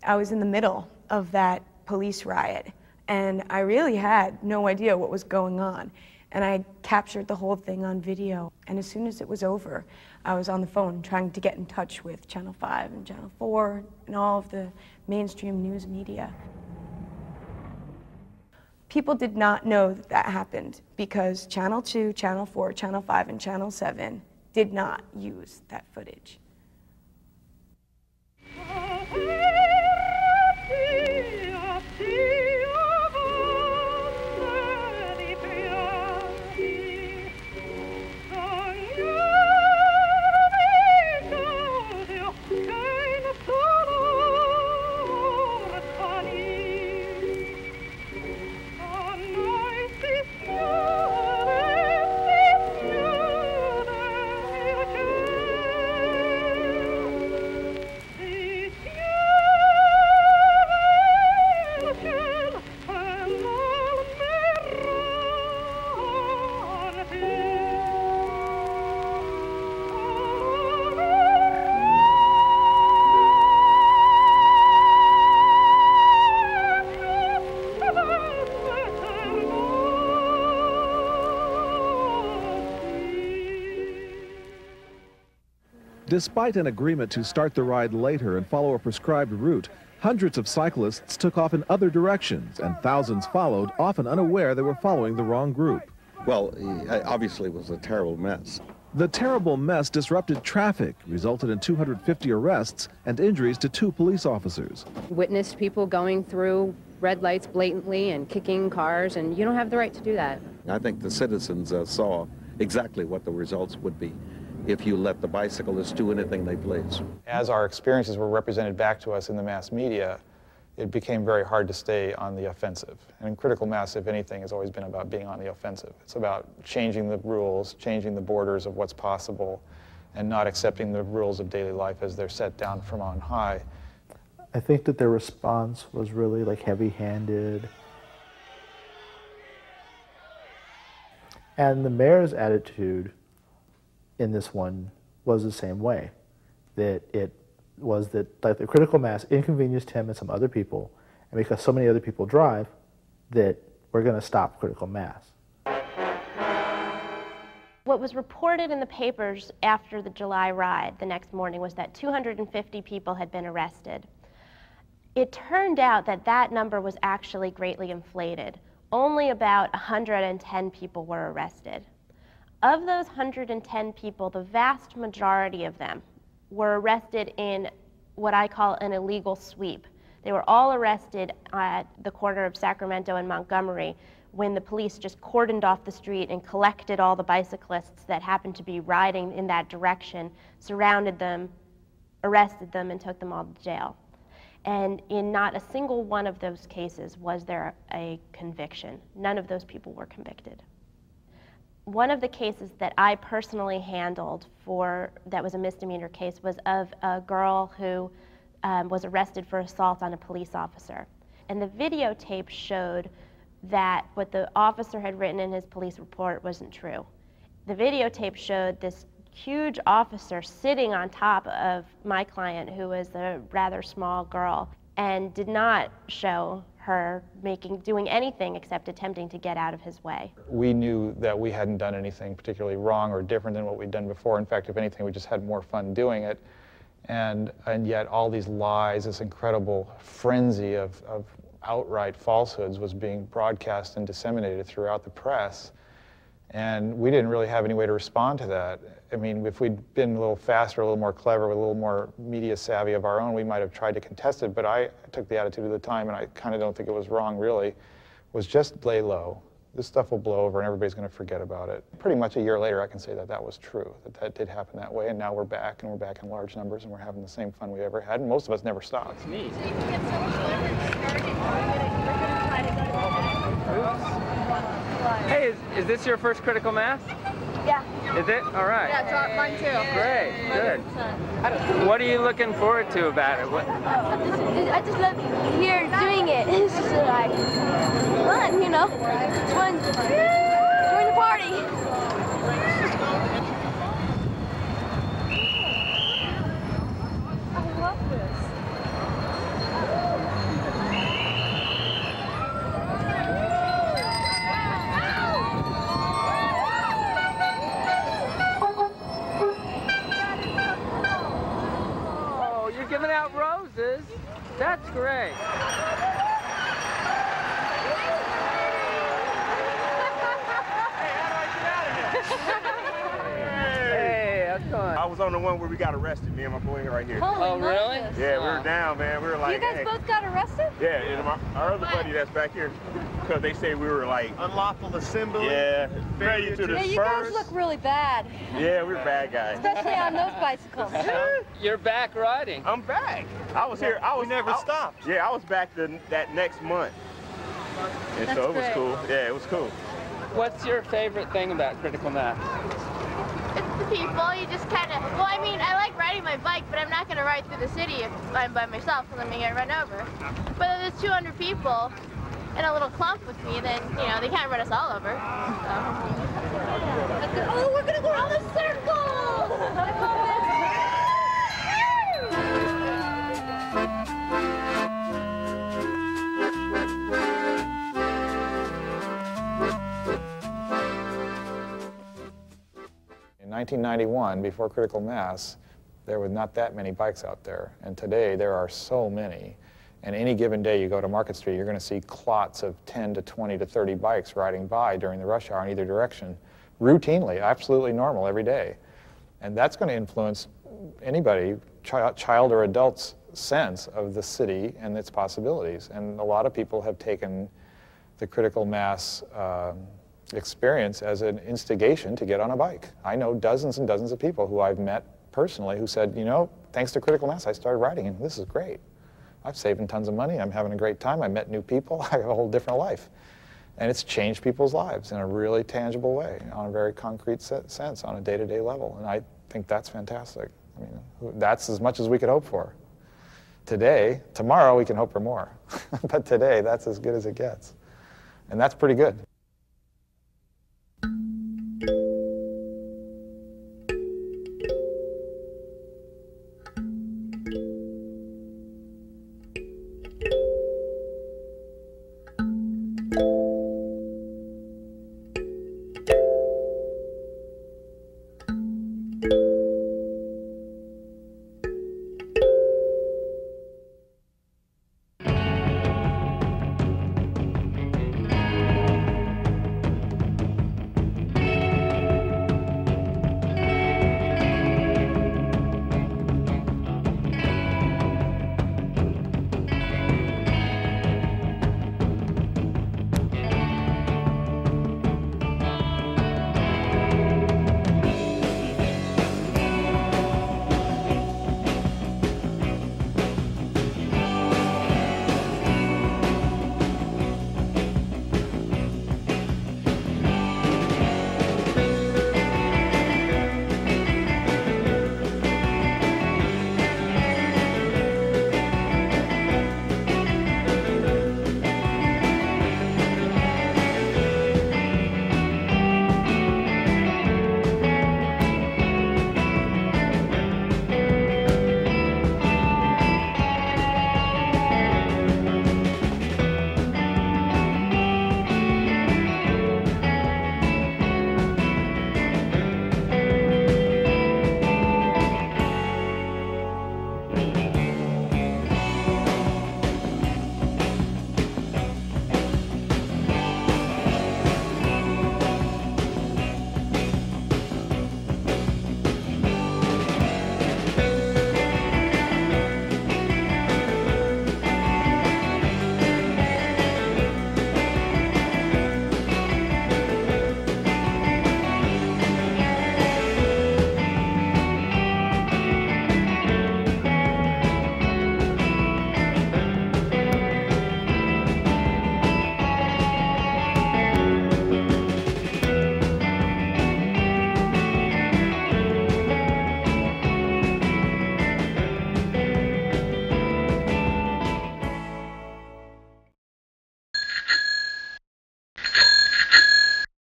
I was in the middle of that police riot, and I really had no idea what was going on. And I captured the whole thing on video. And as soon as it was over, I was on the phone trying to get in touch with Channel 5 and Channel 4 and all of the mainstream news media. People did not know that that happened because Channel 2, Channel 4, Channel 5, and Channel 7 did not use that footage. Despite an agreement to start the ride later and follow a prescribed route, hundreds of cyclists took off in other directions, and thousands followed, often unaware they were following the wrong group. Well, obviously it was a terrible mess. The terrible mess disrupted traffic, resulted in 250 arrests and injuries to 2 police officers. Witnessed people going through red lights blatantly and kicking cars, and you don't have the right to do that. I think the citizens saw exactly what the results would be if you let the bicyclists do anything they please. As our experiences were represented back to us in the mass media, it became very hard to stay on the offensive. And critical mass, if anything, has always been about being on the offensive. It's about changing the rules, changing the borders of what's possible, and not accepting the rules of daily life as they're set down from on high. I think that their response was really like heavy-handed. And the mayor's attitude in this one was the same way, that it was that like the critical mass inconvenienced him and some other people, and because so many other people drive, that we're going to stop critical mass. What was reported in the papers after the July ride the next morning was that 250 people had been arrested. It turned out that that number was actually greatly inflated. Only about 110 people were arrested. Of those 110 people, the vast majority of them were arrested in what I call an illegal sweep. They were all arrested at the corner of Sacramento and Montgomery when the police just cordoned off the street and collected all the bicyclists that happened to be riding in that direction, surrounded them, arrested them, and took them all to jail. And in not a single one of those cases was there a conviction. None of those people were convicted. One of the cases that I personally handled that was a misdemeanor case was of a girl who was arrested for assault on a police officer. And the videotape showed that what the officer had written in his police report wasn't true. The videotape showed this huge officer sitting on top of my client, who was a rather small girl, and did not show her doing anything except attempting to get out of his way. We knew that we hadn't done anything particularly wrong or different than what we'd done before. In fact, if anything, we just had more fun doing it. And yet all these lies, this incredible frenzy of outright falsehoods was being broadcast and disseminated throughout the press. And we didn't really have any way to respond to that. I mean, if we'd been a little faster, a little more clever, with a little more media savvy of our own, we might have tried to contest it, but I took the attitude at the time, and I kind of don't think it was wrong really, was just lay low. This stuff will blow over and everybody's going to forget about it. Pretty much a year later, I can say that that was true, that did happen that way, and now we're back, and we're back in large numbers, and we're having the same fun we ever had, and most of us never stopped. It's neat. Hey, is this your first critical mass? Yeah. Is it? All right. Yeah, mine too. Great, good. What are you looking forward to about it? I just love here doing it. It's just like fun, you know. It's fun. Join the party. I love this. That's great. Hey, that's fun. I was on the one where we got arrested, me and my boy right here. Oh, really? Yeah, we were down, man. We were like, You guys hey. both got arrested? Yeah, and our other buddy that's back here, because they say we were like unlawful assembly. Yeah, ready to Yeah, you guys look really bad. Yeah, we're bad guys. Especially on those bicycles. You're back riding. I'm back. I was here. We never stopped. Yeah, I was back that next month. And That's so it was great. cool. Yeah, it was cool. What's your favorite thing about Critical Mass? It's the people. You just kind of, well, I mean, I like riding my bike, but I'm not going to ride through the city if I'm by myself because I'm going to get run over. But if there's 200 people in a little clump with me, then, you know, they can't run us all over. So. Oh, we're going to go around the circle! I love it. In 1991, before Critical Mass, there were not that many bikes out there. And today, there are so many. And any given day you go to Market Street, you're going to see clots of 10 to 20 to 30 bikes riding by during the rush hour in either direction, routinely, absolutely normal every day. And that's going to influence anybody, child or adult's sense of the city and its possibilities. And a lot of people have taken the Critical Mass experience as an instigation to get on a bike. I know dozens and dozens of people who I've met personally who said, you know, thanks to Critical Mass, I started riding, and this is great. I've saved tons of money, I'm having a great time, I met new people, I have a whole different life. And it's changed people's lives in a really tangible way, on a very concrete sense, on a day-to-day level. And I think that's fantastic. I mean, that's as much as we could hope for. Today, tomorrow we can hope for more. But today, that's as good as it gets. And that's pretty good. Thank you.